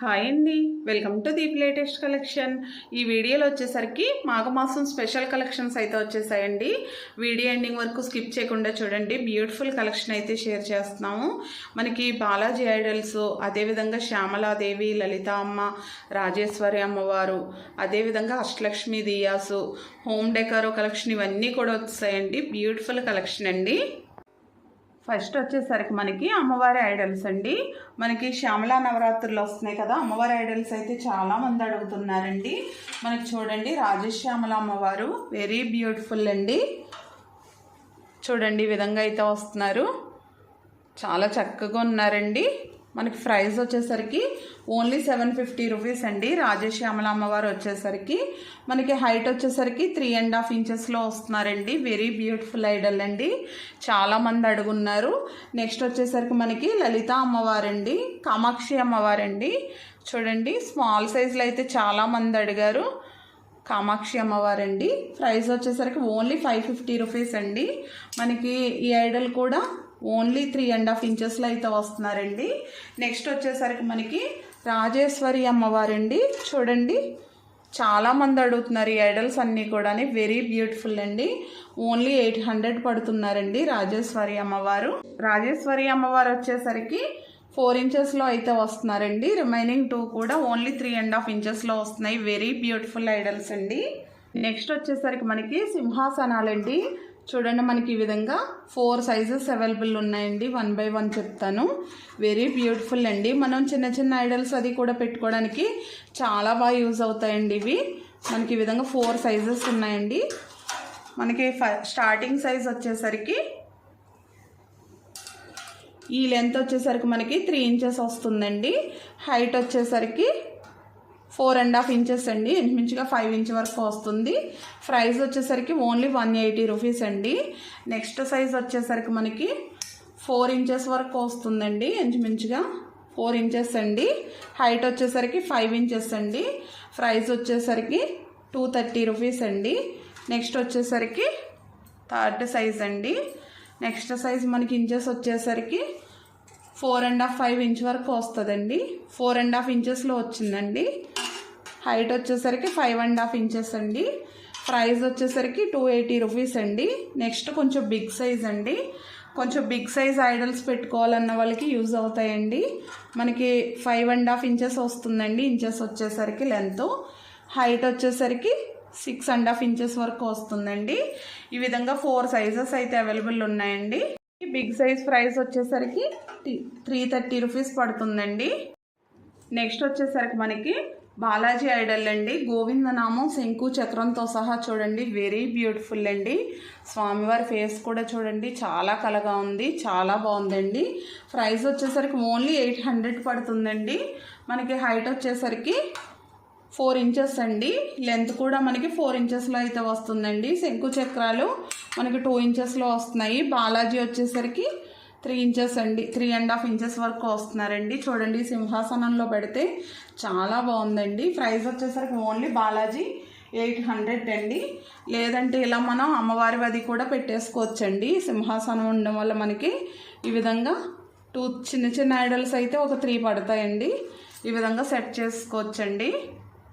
Hi అండి, welcome to Deep latest collection. ఈ వీడియోలో వచ్చేసరికి మాఘమాసం స్పెషల్ కలెక్షన్స్ అయితే వచ్చేసాయండి. వీడియో ఎండింగ్ వరకు స్కిప్ చేయకుండా చూడండి. బ్యూటిఫుల్ కలెక్షన్ అయితే షేర్ చేస్తున్నాము. మనకి బాలాజీ ఐడల్స్, అదేవిధంగా శ్యామలాదేవి, లలిత అమ్మ, రాజేశ్వరి అమ్మవారు, అదేవిధంగా అష్టలక్ష్మి దియాసు, హోమ్ డెకారో కలెక్షన్ ఇవన్నీ కూడా వచ్చాయండి. బ్యూటిఫుల్ కలెక్షన్ అండి. ఫస్ట్ వచ్చేసరికి మనకి అమ్మవారి ఐడల్స్ అండి. మనకి శ్యామలా నవరాత్రులు వస్తున్నాయి కదా, అమ్మవారి ఐడల్స్ అయితే చాలామంది అడుగుతున్నారండి. మనకి చూడండి, రాజశ్యామల అమ్మవారు వెరీ బ్యూటిఫుల్ అండి. చూడండి ఈ విధంగా అయితే వస్తున్నారు, చాలా చక్కగా ఉన్నారండి. మనకి ప్రైస్ వచ్చేసరికి ఓన్లీ 750 రూపీస్ అండి. రాజశ్యామల అమ్మవారు వచ్చేసరికి మనకి హైట్ వచ్చేసరికి 3.5 ఇంచెస్లో వస్తున్నారండి. వెరీ బ్యూటిఫుల్ ఐడల్ అండి, చాలామంది అడుగున్నారు. నెక్స్ట్ వచ్చేసరికి మనకి లలిత అమ్మవారండి, కామాక్షి అమ్మవారండి. చూడండి స్మాల్ సైజులో అయితే చాలామంది అడిగారు. కామాక్షి అమ్మవారండి. ప్రైస్ వచ్చేసరికి ఓన్లీ 550 రూపీస్ అండి. మనకి ఈ ఐడల్ కూడా ఓన్లీ 3.5 ఇంచెస్లో అయితే వస్తున్నారండి. నెక్స్ట్ వచ్చేసరికి మనకి రాజేశ్వరి అమ్మవారండి. చూడండి చాలామంది అడుగుతున్నారు ఈ ఐడల్స్ అన్నీ కూడా. వెరీ బ్యూటిఫుల్ అండి. ఓన్లీ 800 పడుతున్నారండి రాజేశ్వరి అమ్మవారు. రాజేశ్వరి అమ్మవారు వచ్చేసరికి 4 ఇంచెస్లో అయితే వస్తున్నారండి. రిమైనింగ్ 2 కూడా ఓన్లీ 3.5 ఇంచెస్లో వస్తున్నాయి. వెరీ బ్యూటిఫుల్ ఐడల్స్ అండి. నెక్స్ట్ వచ్చేసరికి మనకి సింహాసనాలండి. చూడండి మనకి ఈ విధంగా 4 సైజెస్ అవైలబుల్ ఉన్నాయండి. 1 by 1 చెప్తాను. వెరీ బ్యూటిఫుల్ అండి. మనం చిన్న చిన్న ఐడల్స్ అది కూడా పెట్టుకోవడానికి చాలా బాగా యూజ్ అవుతాయండి ఇవి. మనకి ఈ విధంగా 4 సైజెస్ ఉన్నాయండి. మనకి స్టార్టింగ్ సైజ్ వచ్చేసరికి ఈ లెంత్ వచ్చేసరికి మనకి 3 ఇంచెస్ వస్తుందండి. హైట్ వచ్చేసరికి 4.5 ఇంచెస్ అండి. ఇంచుమించుగా 5 ఇంచ్ వరకు వస్తుంది. ప్రైస్ వచ్చేసరికి ఓన్లీ 180 రూపీస్ అండి. నెక్స్ట్ సైజ్ వచ్చేసరికి మనకి 4 ఇంచెస్ వరకు వస్తుందండి. ఇంచుమించుగా 4 ఇంచెస్ అండి. హైట్ వచ్చేసరికి 5 ఇంచెస్ అండి. ప్రైస్ వచ్చేసరికి 230 రూపీస్ అండి. నెక్స్ట్ వచ్చేసరికి థర్డ్ సైజ్ అండి. నెక్స్ట్ సైజ్ మనకి ఇంచెస్ వచ్చేసరికి 4.5 5 ఇంచ్ వరకు వస్తుందండి. 4.5 ఇంచెస్లో వచ్చిందండి. హైట్ వచ్చేసరికి 5.5 ఇంచెస్ అండి. ప్రైస్ వచ్చేసరికి 280 రూపీస్ అండి. నెక్స్ట్ కొంచెం బిగ్ సైజ్ అండి. కొంచెం బిగ్ సైజ్ ఐడల్స్ పెట్టుకోవాలన్న వాళ్ళకి యూజ్ అవుతాయండి. మనకి 5.5 ఇంచెస్ వస్తుందండి. ఇంచెస్ వచ్చేసరికి లెంత్. హైట్ వచ్చేసరికి 6.5 ఇంచెస్ వరకు వస్తుందండి. ఈ విధంగా 4 సైజెస్ అయితే అవైలబుల్ ఉన్నాయండి. బిగ్ సైజ్ ప్రైస్ వచ్చేసరికి 330 రూపీస్ పడుతుందండి. నెక్స్ట్ వచ్చేసరికి మనకి బాలాజీ ఐడల్ అండి. గోవిందనామం శంకు చక్రంతో సహా చూడండి. వెరీ బ్యూటిఫుల్ అండి. స్వామివారి ఫేస్ కూడా చూడండి, చాలా కలగా ఉంది, చాలా బాగుందండి. ప్రైస్ వచ్చేసరికి ఓన్లీ 800 పడుతుందండి. మనకి హైట్ వచ్చేసరికి 4 ఇంచెస్ అండి. లెంత్ కూడా మనకి 4 ఇంచెస్లో అయితే వస్తుందండి. శంకు చక్రాలు మనకి 2 ఇంచెస్లో వస్తున్నాయి. బాలాజీ వచ్చేసరికి 3 ఇంచెస్ అండి. 3.5 ఇంచెస్ వరకు వస్తున్నారండి. చూడండి సింహాసనంలో పెడితే చాలా బాగుందండి. ప్రైస్ వచ్చేసరికి ఓన్లీ బాలాజీ 800 అండి. లేదంటే ఇలా మనం అమ్మవారి అది కూడా పెట్టేసుకోవచ్చండి. సింహాసనం ఉండడం వల్ల మనకి ఈ విధంగా 2 చిన్న చిన్న ఐడల్స్ అయితే ఒక 3 పడతాయండి. ఈ విధంగా సెట్ చేసుకోవచ్చండి.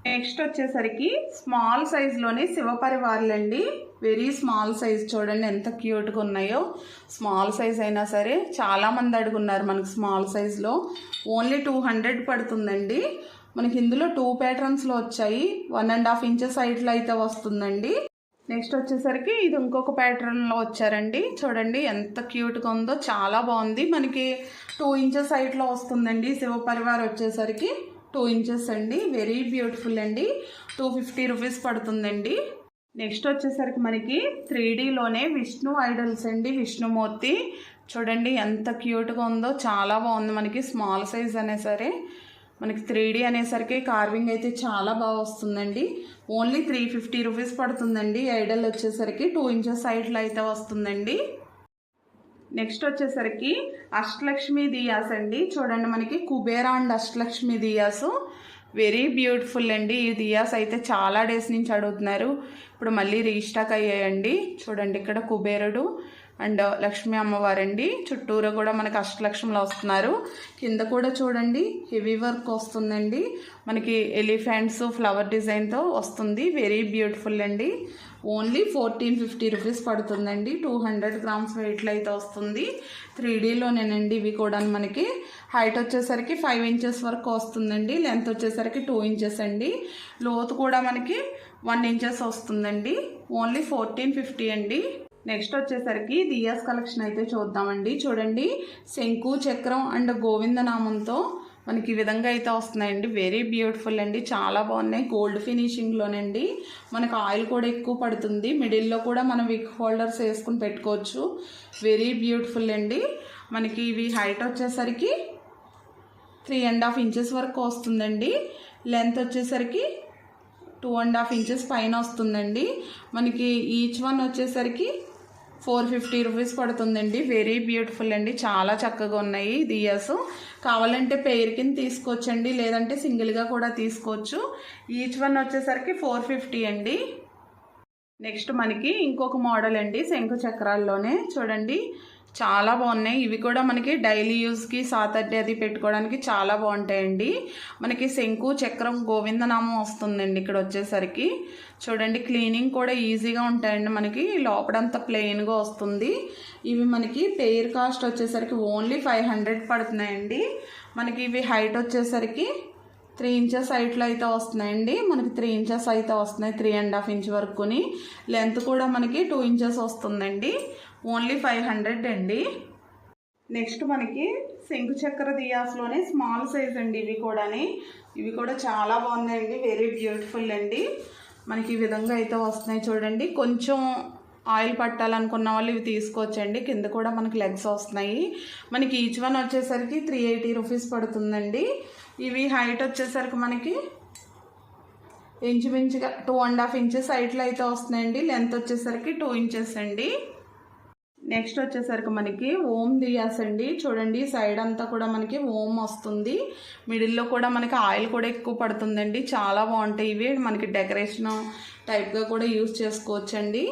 నెక్స్ట్ వచ్చేసరికి స్మాల్ సైజులోనే శివపరివార్లండి. వెరీ స్మాల్ సైజ్ చూడండి ఎంత క్యూట్గా ఉన్నాయో. స్మాల్ సైజ్ అయినా సరే చాలామంది అడుగున్నారు మనకి స్మాల్ సైజ్లో. ఓన్లీ 200 పడుతుందండి. మనకి ఇందులో 2 ప్యాటర్న్స్లో వచ్చాయి. 1.5 ఇంచెస్ హైట్లో అయితే వస్తుందండి. నెక్స్ట్ వచ్చేసరికి ఇది ఇంకొక ప్యాటర్న్లో వచ్చారండి. చూడండి ఎంత క్యూట్గా ఉందో, చాలా బాగుంది. మనకి 2 ఇంచెస్ హైట్లో వస్తుందండి. శివపరివార్ వచ్చేసరికి 2 ఇంచెస్ అండి. వెరీ బ్యూటిఫుల్ అండి. 250 రూపీస్ పడుతుందండి. నెక్స్ట్ వచ్చేసరికి మనకి 3Dలోనే విష్ణు ఐడల్స్ అండి. విష్ణుమూర్తి చూడండి ఎంత క్యూట్గా ఉందో, చాలా బాగుంది. మనకి స్మాల్ సైజ్ అనే సరే మనకి 3D అనేసరికి కార్వింగ్ అయితే చాలా బాగా వస్తుందండి. ఓన్లీ 350 రూపీస్ పడుతుందండి. ఐడల్ వచ్చేసరికి 2 ఇంచెస్ హైట్లో అయితే వస్తుందండి. నెక్స్ట్ వచ్చేసరికి అష్టలక్ష్మి దియాస్ అండి. చూడండి మనకి Kubera and Ashtalakshmi diyas very beautiful అండి. ఈ దియాస్ అయితే చాలా డేస్ నుంచి అడుగుతున్నారు. ఇప్పుడు మళ్ళీ రీస్టాక్ అయ్యాయండి. చూడండి ఇక్కడ కుబేరుడు అండ్ లక్ష్మీ అమ్మవారండి. చుట్టూరు కూడా మనకి అష్టలక్ష్మిలో వస్తున్నారు. కింద కూడా చూడండి హెవీ వర్క్ వస్తుందండి. మనకి ఎలిఫెంట్స్ ఫ్లవర్ డిజైన్తో వస్తుంది. వెరీ బ్యూటిఫుల్ అండి. ఓన్లీ 1450 రూపీస్ పడుతుందండి. 200 గ్రామ్స్ వెయిట్లో అయితే వస్తుంది. 3Dలోనేనండి ఇవి కూడా. మనకి హైట్ వచ్చేసరికి 5 ఇంచెస్ వరకు వస్తుందండి. లెంత్ వచ్చేసరికి 2 ఇంచెస్ అండి. లోతు కూడా మనకి 1 ఇంచెస్ వస్తుందండి. ఓన్లీ 1450 అండి. నెక్స్ట్ వచ్చేసరికి దియాస్ కలెక్షన్ అయితే చూద్దామండి. చూడండి శంకు చక్రం అండ్ గోవిందనామంతో మనకి ఈ విధంగా అయితే వస్తున్నాయండి. వెరీ బ్యూటిఫుల్ అండి. చాలా బాగున్నాయి. గోల్డ్ ఫినిషింగ్లోనండి. మనకు ఆయిల్ కూడా ఎక్కువ పడుతుంది. మిడిల్లో కూడా మనం విక్ హోల్డర్స్ వేసుకుని పెట్టుకోవచ్చు. వెరీ బ్యూటిఫుల్ అండి. మనకి ఇవి హైట్ వచ్చేసరికి 3.5 ఇంచెస్ వరకు వస్తుందండి. లెంత్ వచ్చేసరికి 2.5 ఇంచెస్ పైన వస్తుందండి. మనకి ఈచ్ వన్ వచ్చేసరికి 450 రూపీస్ పడుతుందండి. వెరీ బ్యూటిఫుల్ అండి. చాలా చక్కగా ఉన్నాయి దియాస్. కావాలంటే పెయిర్ కింద తీసుకోవచ్చండి, లేదంటే సింగిల్గా కూడా తీసుకోవచ్చు. ఈచ్ వన్ వచ్చేసరికి 450 అండి. నెక్స్ట్ మనకి ఇంకొక మోడల్ అండి శంకు చక్రాల్లోనే. చూడండి చాలా బాగున్నాయి. ఇవి కూడా మనకి డైలీ యూస్కి సాటర్డే అది పెట్టుకోవడానికి చాలా బాగుంటాయండి. మనకి శంకు చక్రం గోవిందనామం వస్తుందండి. ఇక్కడ వచ్చేసరికి చూడండి క్లీనింగ్ కూడా ఈజీగా ఉంటాయండి. మనకి లోపడంతా ప్లెయిన్గా వస్తుంది. ఇవి మనకి పెయిర్ కాస్ట్ వచ్చేసరికి ఓన్లీ 500 పడుతున్నాయండి. మనకి ఇవి హైట్ వచ్చేసరికి 3 ఇంచెస్ హైట్లో అయితే వస్తున్నాయండి. మనకి 3 ఇంచెస్ అయితే వస్తున్నాయి. 3.5 ఇంచ్ వరకుని. లెంత్ కూడా మనకి 2 ఇంచెస్ వస్తుందండి. ఓన్లీ 500 అండి. నెక్స్ట్ మనకి శంకు చక్ర దియాస్లోనే స్మాల్ సైజ్ అండి. ఇవి కూడా చాలా బాగున్నాయండి. వెరీ బ్యూటిఫుల్ అండి. మనకి ఈ విధంగా అయితే వస్తున్నాయి. చూడండి కొంచెం ఆయిల్ పట్టాలనుకున్న వాళ్ళు ఇవి తీసుకోవచ్చండి. కింద కూడా మనకి లెగ్స్ వస్తున్నాయి. మనకి ఈచ్ వన్ వచ్చేసరికి 380 రూపీస్ పడుతుందండి. ఇవి హైట్ వచ్చేసరికి మనకి ఇంచుమించుగా 2.5 ఇంచెస్ హైట్లో అయితే వస్తున్నాయండి. లెంత్ వచ్చేసరికి 2 ఇంచెస్ అండి. నెక్స్ట్ వచ్చేసరికి మనకి ఓం దియాస్ అండి. చూడండి సైడ్ అంతా కూడా మనకి ఓం వస్తుంది. మిడిల్లో కూడా మనకి ఆయిల్ కూడా ఎక్కువ పడుతుందండి. చాలా బాగుంటాయి. ఇవి మనకి డెకరేషన్ టైప్గా కూడా యూజ్ చేసుకోవచ్చండి.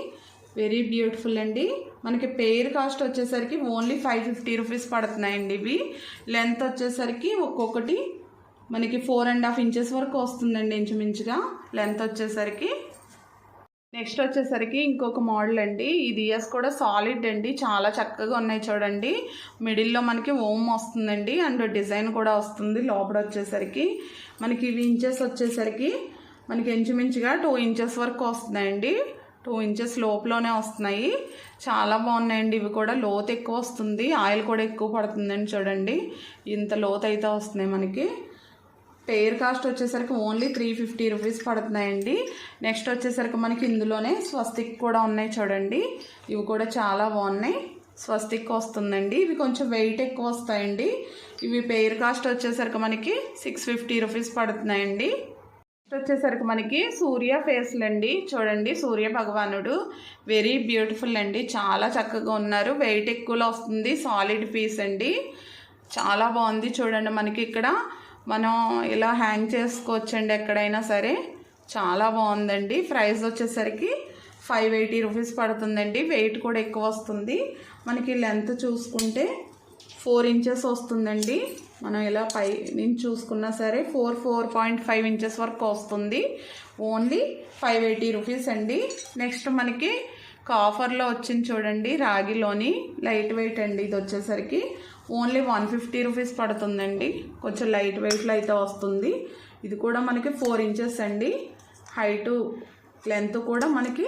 వెరీ బ్యూటిఫుల్ అండి. మనకి పెయిర్ కాస్ట్ వచ్చేసరికి ఓన్లీ 550 రూపీస్ పడుతున్నాయండి. ఇవి లెంత్ వచ్చేసరికి ఒక్కొక్కటి మనకి 4.5 ఇంచెస్ వరకు వస్తుందండి ఇంచుమించుగా లెంత్ వచ్చేసరికి. నెక్స్ట్ వచ్చేసరికి ఇంకొక మోడల్ అండి. ఈ దియాస్ కూడా సాలిడ్ అండి. చాలా చక్కగా ఉన్నాయి. చూడండి మిడిల్లో మనకి ఓం వస్తుందండి అండ్ డిజైన్ కూడా వస్తుంది. లోపల వచ్చేసరికి మనకి ఇవి ఇంచెస్ వచ్చేసరికి మనకి ఇంచుమించుగా 2 ఇంచెస్ వరకు వస్తున్నాయండి. 2 ఇంచెస్ లోపలనే వస్తున్నాయి. చాలా బాగున్నాయండి. ఇవి కూడా లోతు ఎక్కువ వస్తుంది. ఆయిల్ కూడా ఎక్కువ పడుతుందండి. చూడండి ఇంత లోతు అయితే వస్తున్నాయి. మనకి పెయిర్ కాస్ట్ వచ్చేసరికి ఓన్లీ 350 రూపీస్ పడుతున్నాయండి. నెక్స్ట్ వచ్చేసరికి మనకి ఇందులోనే స్వస్తిక్ కూడా ఉన్నాయి. చూడండి ఇవి కూడా చాలా బాగున్నాయి. స్వస్తిక్ వస్తుందండి. ఇవి కొంచెం వెయిట్ ఎక్కువ వస్తాయండి. ఇవి పెయిర్ కాస్ట్ వచ్చేసరికి మనకి 650 రూపీస్ పడుతున్నాయండి. నెక్స్ట్ వచ్చేసరికి మనకి సూర్య ఫేస్లు అండి. చూడండి సూర్య భగవానుడు వెరీ బ్యూటిఫుల్ అండి. చాలా చక్కగా ఉన్నారు. వెయిట్ ఎక్కువలో వస్తుంది. సాలిడ్ పీస్ అండి. చాలా బాగుంది. చూడండి మనకి ఇక్కడ మనం ఇలా హ్యాంగ్ చేసుకోవచ్చండి ఎక్కడైనా సరే. చాలా బాగుందండి. ప్రైస్ వచ్చేసరికి 580 రూపీస్ పడుతుందండి. వెయిట్ కూడా ఎక్కువ వస్తుంది. మనకి లెంత్ చూసుకుంటే 4 ఇంచెస్ వస్తుందండి. మనం ఇలా పై నుంచి చూసుకున్నా సరే 4.5 ఇంచెస్ వరకు వస్తుంది. ఓన్లీ 580 రూపీస్ అండి. నెక్స్ట్ మనకి ఆఫర్లో వచ్చింది చూడండి రాగిలోని లైట్ వెయిట్ అండి. ఇది వచ్చేసరికి ఓన్లీ 150 రూపీస్ పడుతుందండి. కొంచెం లైట్ వెయిట్లో అయితే వస్తుంది. ఇది కూడా మనకి 4 ఇంచెస్ అండి. హైటు లెంత్ కూడా మనకి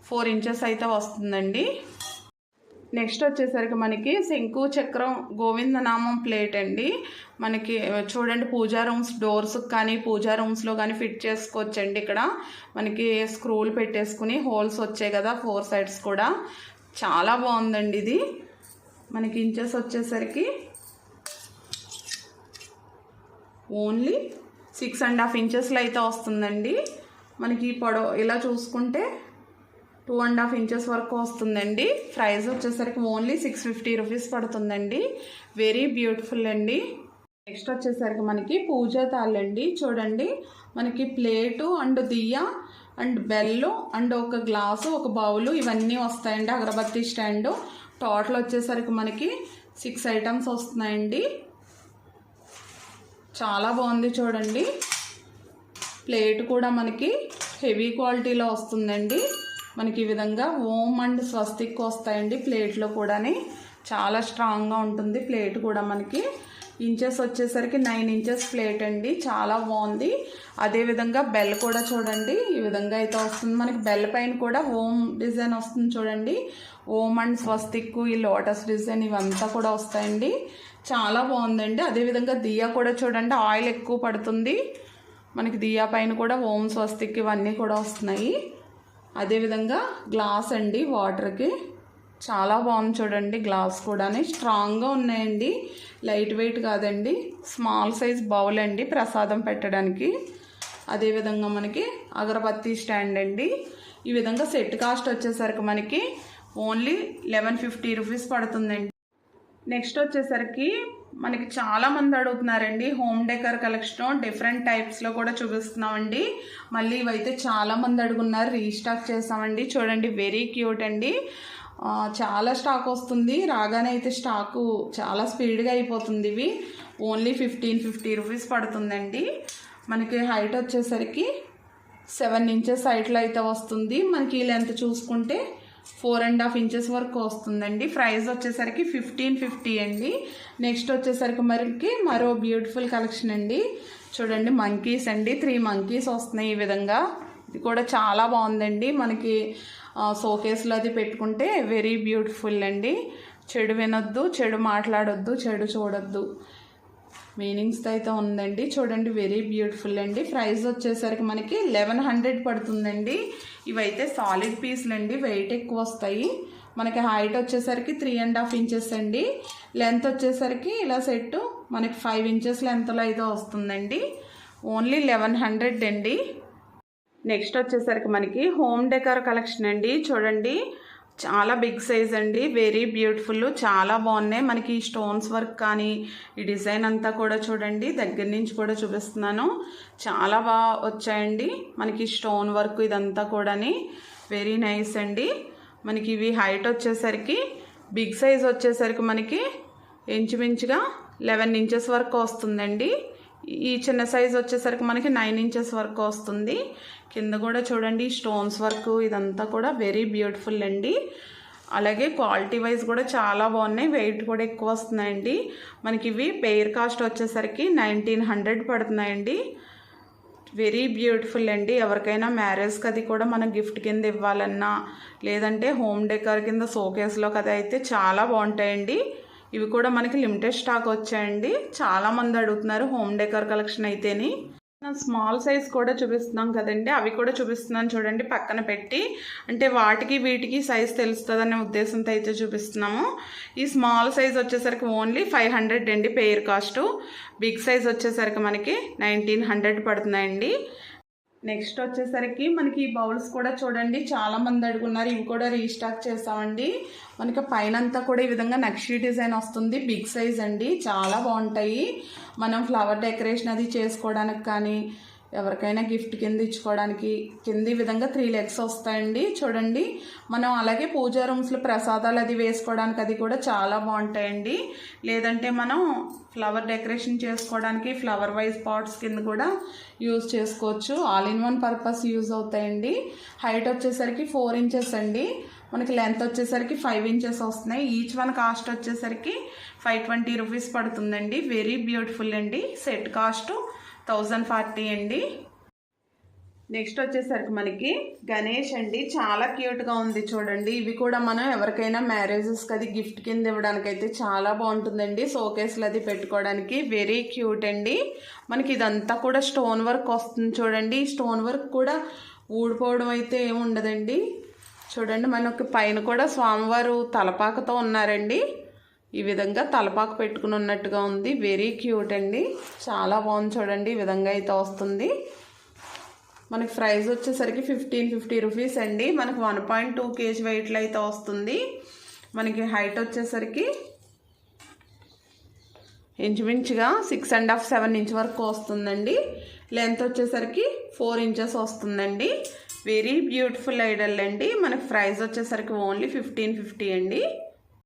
4 ఇంచెస్ అయితే వస్తుందండి. నెక్స్ట్ వచ్చేసరికి మనకి శంకు చక్రం గోవిందనామం ప్లేట్ అండి. మనకి చూడండి పూజా రూమ్స్ డోర్స్ కానీ పూజా రూమ్స్లో కానీ ఫిట్ చేసుకోవచ్చండి. ఇక్కడ మనకి స్క్రూలు పెట్టేసుకుని హోల్స్ వచ్చాయి కదా 4 సైడ్స్ కూడా. చాలా బాగుందండి. ఇది మనకి ఇంచెస్ వచ్చేసరికి ఓన్లీ 6.5 ఇంచెస్లో అయితే వస్తుందండి. మనకి పొడవు ఇలా చూసుకుంటే 2.5 ఇంచెస్ వరకు వస్తుందండి. ప్రైస్ వచ్చేసరికి ఓన్లీ 650 రూపీస్ పడుతుందండి. వెరీ బ్యూటిఫుల్ అండి. నెక్స్ట్ వచ్చేసరికి మనకి పూజా తాళ్ళు అండి. చూడండి మనకి plate and diya and bell and ఒక గ్లాసు ఒక బౌలు ఇవన్నీ వస్తాయండి. అగరబత్తి స్టాండు టోటల్ వచ్చేసరికి మనకి 6 ఐటమ్స్ వస్తున్నాయండి. చాలా బాగుంది చూడండి. ప్లేట్ కూడా మనకి హెవీ క్వాలిటీలో వస్తుందండి. మనకి ఈ విధంగా ఓం అండ్ స్వస్తిక్ వస్తాయండి ప్లేట్లో కూడా. చాలా స్ట్రాంగ్గా ఉంటుంది ప్లేట్ కూడా. మనకి ఇంచెస్ వచ్చేసరికి 9 ఇంచెస్ ప్లేట్ అండి. చాలా బాగుంది. అదేవిధంగా బెల్ కూడా చూడండి ఈ విధంగా అయితే వస్తుంది. మనకి బెల్ పైన కూడా ఓం డిజైన్ వస్తుంది చూడండి. ఓం అండ్ స్వస్తిక్, ఈ లోటస్ డిజైన్ ఇవంతా కూడా వస్తాయండి. చాలా బాగుందండి. అదేవిధంగా దియా కూడా చూడండి, ఆయిల్ ఎక్కువ పడుతుంది మనకి. దియా పైన కూడా ఓం స్వస్తిక్ ఇవన్నీ కూడా వస్తున్నాయి. అదేవిధంగా గ్లాస్ అండి వాటర్కి. చాలా బాగుంది చూడండి. గ్లాస్ కూడా స్ట్రాంగ్గా ఉన్నాయండి. లైట్ వెయిట్ కాదండి. స్మాల్ సైజ్ బౌల్ అండి ప్రసాదం పెట్టడానికి. అదేవిధంగా మనకి అగరబత్తి స్టాండ్ అండి. ఈ విధంగా సెట్ కాస్ట్ వచ్చేసరికి మనకి ఓన్లీ 1150 రూపీస్ పడుతుందండి. నెక్స్ట్ వచ్చేసరికి మనకి చాలామంది అడుగుతున్నారండి హోమ్ డెకర్ కలెక్షన్ డిఫరెంట్ టైప్స్లో కూడా చూపిస్తున్నామండి. మళ్ళీ ఇవైతే చాలామంది అడుగున్నారు, రీస్టాక్ చేసామండి. చూడండి వెరీ క్యూట్ అండి. చాలా స్టాక్ వస్తుంది. రాగానే అయితే స్టాకు చాలా స్పీడ్గా అయిపోతుంది. ఇవి ఓన్లీ 1550 రూపీస్ పడుతుందండి. మనకి హైట్ వచ్చేసరికి 7 ఇంచెస్ హైట్లో అయితే వస్తుంది. మనకి లెంత్ చూసుకుంటే 4.5 ఇంచెస్ వరకు వస్తుందండి. ప్రైస్ వచ్చేసరికి 1550 అండి. నెక్స్ట్ వచ్చేసరికి మరో బ్యూటిఫుల్ కలెక్షన్ అండి. చూడండి మంకీస్ అండి. 3 మంకీస్ వస్తున్నాయి ఈ విధంగా. ఇది కూడా చాలా బాగుందండి. మనకి షోకేస్లో అది పెట్టుకుంటే వెరీ బ్యూటిఫుల్ అండి. చెడు వినొద్దు, చెడు మాట్లాడొద్దు, చెడు చూడొద్దు మీనింగ్స్తో అయితే ఉందండి. చూడండి వెరీ బ్యూటిఫుల్ అండి. ప్రైస్ వచ్చేసరికి మనకి 1100 పడుతుందండి. ఇవైతే సాలిడ్ పీస్లు అండి, వెయిట్ ఎక్కువ వస్తాయి. మనకి హైట్ వచ్చేసరికి 3.5 ఇంచెస్ అండి. లెంత్ వచ్చేసరికి ఇలా సెట్ మనకి 5 ఇంచెస్ లెంత్లో అయితే వస్తుందండి. ఓన్లీ 1100 అండి. నెక్స్ట్ వచ్చేసరికి మనకి హోమ్ డెకర్ కలెక్షన్ అండి. చూడండి చాలా బిగ్ సైజ్ అండి. వెరీ బ్యూటిఫుల్, చాలా బాగున్నాయి. మనకి ఈ స్టోన్స్ వర్క్ కానీ ఈ డిజైన్ అంతా కూడా చూడండి దగ్గర నుంచి కూడా చూపిస్తున్నాను. చాలా బాగా వచ్చాయండి. మనకి స్టోన్ వర్క్ ఇదంతా కూడా వెరీ నైస్ అండి. మనకి ఇవి హైట్ వచ్చేసరికి బిగ్ సైజ్ వచ్చేసరికి మనకి ఇంచుమించుగా 11 ఇంచెస్ వరకు వస్తుందండి. ఈ చిన్న సైజ్ వచ్చేసరికి మనకి 9 ఇంచెస్ వరకు వస్తుంది. కింద కూడా చూడండి స్టోన్స్ వర్క్ ఇదంతా కూడా వెరీ బ్యూటిఫుల్ అండి. అలాగే క్వాలిటీ వైజ్ కూడా చాలా బాగున్నాయి. వెయిట్ కూడా ఎక్కువ వస్తున్నాయండి. మనకి ఇవి పెయిర్ కాస్ట్ వచ్చేసరికి 1900 పడుతున్నాయండి. వెరీ బ్యూటిఫుల్ అండి. ఎవరికైనా మ్యారేజ్కి అది కూడా మనం గిఫ్ట్ కింద ఇవ్వాలన్నా లేదంటే హోమ్ డెకర్ కింద షోకేస్లో కదా అయితే చాలా బాగుంటాయండి. ఇవి కూడా మనకి లిమిటెడ్ స్టాక్ వచ్చాయండి. చాలామంది అడుగుతున్నారు హోమ్ డెకర్ కలెక్షన్ అయితేని. స్మాల్ సైజ్ కూడా చూపిస్తున్నాం కదండి, అవి కూడా చూపిస్తున్నాను చూడండి పక్కన పెట్టి. అంటే వాటికి వీటికి సైజ్ తెలుస్తుందనే ఉద్దేశంతో అయితే చూపిస్తున్నాము. ఈ స్మాల్ సైజ్ వచ్చేసరికి ఓన్లీ 500 అండి పెయిర్ కాస్ట్. బిగ్ సైజ్ వచ్చేసరికి మనకి 1900 పడుతున్నాయండి. నెక్స్ట్ వచ్చేసరికి మనకి ఈ బౌల్స్ కూడా చూడండి చాలామంది అడుగున్నారు. ఇవి కూడా రీస్టాక్ చేసామండి. మనకి పైన అంతా కూడా ఈ విధంగా నక్షి డిజైన్ వస్తుంది. బిగ్ సైజ్ అండి, చాలా బాగుంటాయి. మనం ఫ్లవర్ డెకరేషన్ అది చేసుకోవడానికి కానీ ఎవరికైనా గిఫ్ట్ కింద ఇచ్చుకోవడానికి కింద ఈ విధంగా 3 లెగ్స్ వస్తాయండి. చూడండి మనం అలాగే పూజా రూమ్స్లో ప్రసాదాలు అది వేసుకోవడానికి అది కూడా చాలా బాగుంటాయండి. లేదంటే మనం ఫ్లవర్ డెకరేషన్ చేసుకోవడానికి ఫ్లవర్ వైజ్ పాట్స్ కింద కూడా యూజ్ చేసుకోవచ్చు. All in one purpose use అవుతాయండి. హైట్ వచ్చేసరికి 4 ఇంచెస్ అండి. మనకి లెంత్ వచ్చేసరికి 5 ఇంచెస్ వస్తున్నాయి. ఈచ్ వన్ కాస్ట్ వచ్చేసరికి 520 రూపీస్ పడుతుందండి. వెరీ బ్యూటిఫుల్ అండి. సెట్ కాస్ట్ 1040 అండి. నెక్స్ట్ వచ్చేసరికి మనకి గణేష్ అండి. చాలా క్యూట్గా ఉంది చూడండి. ఇవి కూడా మనం ఎవరికైనా మ్యారేజెస్కి అది గిఫ్ట్ కింద ఇవ్వడానికి అయితే చాలా బాగుంటుందండి. షోకేస్లు అది పెట్టుకోవడానికి వెరీ క్యూట్ అండి. మనకి ఇదంతా కూడా స్టోన్ వర్క్ వస్తుంది చూడండి. ఈ స్టోన్ వర్క్ కూడా ఊడిపోవడం అయితే ఏమి ఉండదండి. చూడండి మనకి పైన కూడా స్వామివారు తలపాకతో ఉన్నారండి. ఈ విధంగా తలపాకు పెట్టుకుని ఉన్నట్టుగా ఉంది. వెరీ క్యూట్ అండి, చాలా బాగుంది చూడండి. ఈ విధంగా అయితే వస్తుంది. మనకి ప్రైస్ వచ్చేసరికి 1550 రూపీస్ అండి. మనకి 1.2 kg వెయిట్లో అయితే వస్తుంది. మనకి హైట్ వచ్చేసరికి ఇంచుమించుగా 6.5-7 ఇంచ్ వరకు వస్తుందండి. లెంత్ వచ్చేసరికి 4 ఇంచెస్ వస్తుందండి. వెరీ బ్యూటిఫుల్ ఐడల్ అండి. మనకి ప్రైస్ వచ్చేసరికి ఓన్లీ 1550 అండి.